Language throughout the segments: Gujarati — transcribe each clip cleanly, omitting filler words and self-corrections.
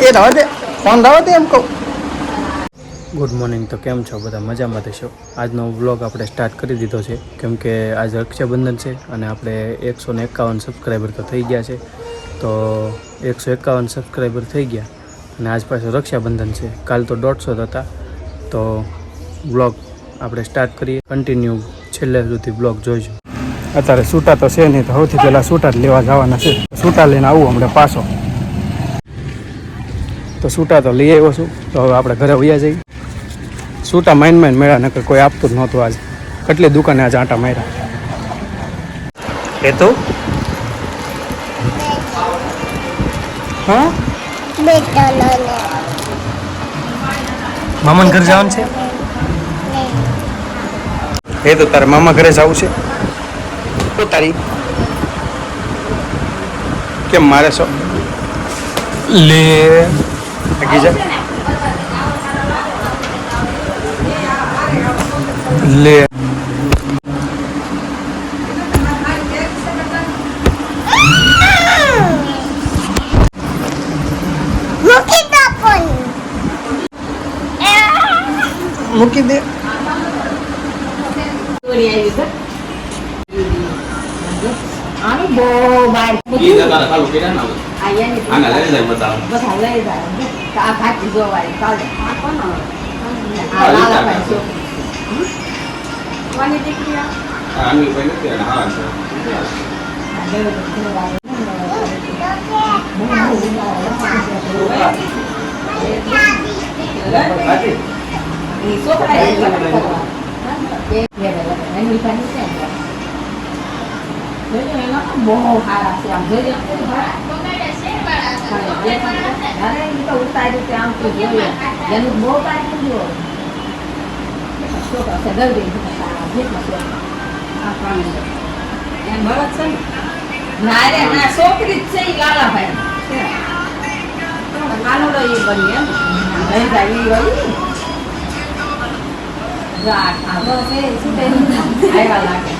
એ રવા દે ફોન રવા દે એમ કહું. Good morning. તો કેમ છો બધા? મજામાં થશો. આજનો વ્લોગ આપણે સ્ટાર્ટ કરી દીધો છે કેમ કે આજ રક્ષાબંધન છે અને આપણે 151 સબસ્ક્રાઈબર તો થઈ ગયા છે. તો 151 સબસ્ક્રાઈબર થઈ ગયા અને આજ પાછું રક્ષાબંધન છે. કાલ તો 150 હતા. તો વ્લોગ આપણે સ્ટાર્ટ કરીએ. કન્ટિન્યુ છેલ્લે સુધી વ્લોગ જોઈશું. અત્યારે સૂટા તો છે નહીં, તો સૌથી પહેલાં સૂટા જ લેવા જવાના છે. સૂટા લઈને આવું હમણાં પાછો. તો સૂટા તો લઈ આવ્યો છું. તો હવે આપણે ઘરે વયા જઈએ. સૂટા માઇન મેળા નકર કોઈ આપતું જ નહોતું. આજે કેટલી દુકાને આજે આંટા માર્યા. એ તો હા મામાને ઘરે જવાનું છે. એ તો તારે મામા ઘરે જવું છે. તો તારી કેમ મારે સો લે આગી જા લે મૂકી દે. બહુ સારા છે આમ જોઈએ ઉતાર્યું આમ તો જોઈએ એનું બહુ કાઢી ગયો છોકરા છે દર્દી એમ ભરત છે ના રે ના છોકરી જ છે એ લાલાભાઈ કાનુડો એ બની એમ લઈ જાય એ વળી આવ્યા લાગે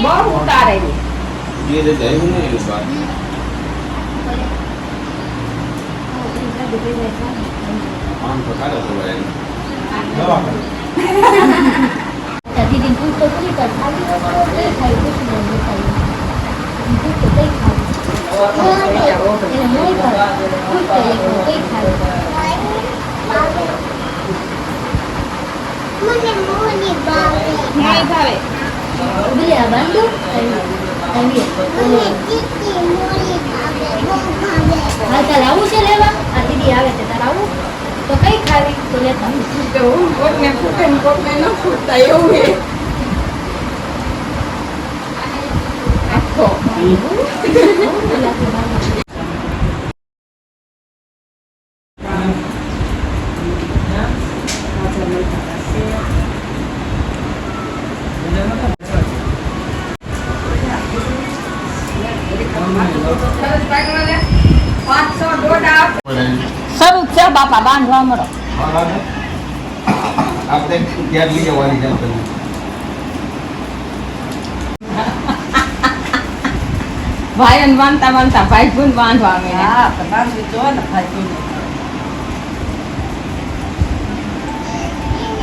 બહુ ઉતારે દીદી તું તો પૂરી કર આવું છે લેવા આ દીદી આવે છે તારે આવું તો કઈ ખાવી તો લેતા કોકને ફૂટે ને કોકને ન ફૂટતા એવું છે આખો શરૂ છે બાપા બાંધવા મળો ભાઈ બાંધતા બાંધતા ભાઈ ગુણ બાંધવા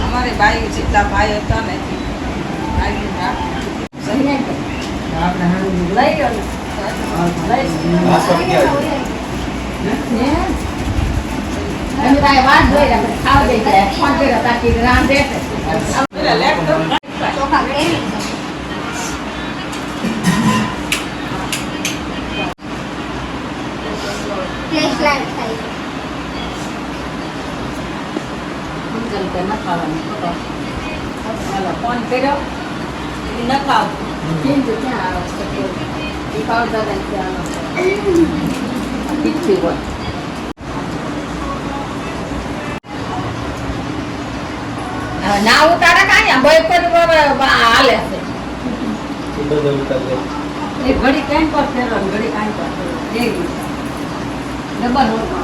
અમારે ભાઈ જેટલા ભાઈ હતા ને વાત જોઈ ખાવા દઈ જાય ફોન કર્યો તાકી રામ દે ચાલો ફોન કર્યો એ ન ખાવ ચીંજ ક્યાં આવે છે? એ પાવડર પીઠી હોય હવે ના ઉતારે કાંઈ બોય પર હાલે છે એ ઘડી કાંઈ પર ફેરવા ઘડી કાંઈ પર ફેરવા એવી ડબલ હોય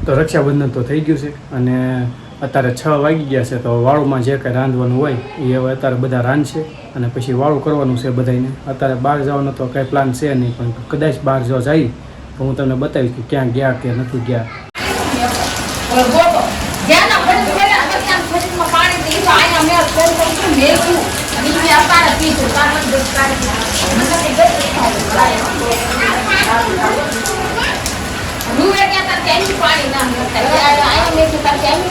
તો રક્ષાબંધન તો થઈ ગયું છે અને અત્યારે 6 વાગી ગયા છે. તો વાળુમાં જે કંઈ રાંધવાનું હોય એ હવે અત્યારે બધા રાંધશે અને પછી વાળું કરવાનું છે બધાને. અત્યારે બહાર જવાનો તો કંઈ પ્લાન છે નહીં, પણ કદાચ બહાર જો જાય તો હું તમને બતાવીશ કે ક્યાં ગયા કે નથી ગયા. ગોતો જ્યાંના ફરી ફર્યા તો ત્યાં ફરીમાં પાણી પી તો અહીંયા મેં ફોન કર્યું મેં અને મેં અપારે પીધું કારણ કે મને તે ગઈ રૂવે ક્યાં ત્યાં પાણી ના મળતા અહીંયા મેં કીધું ત્યાં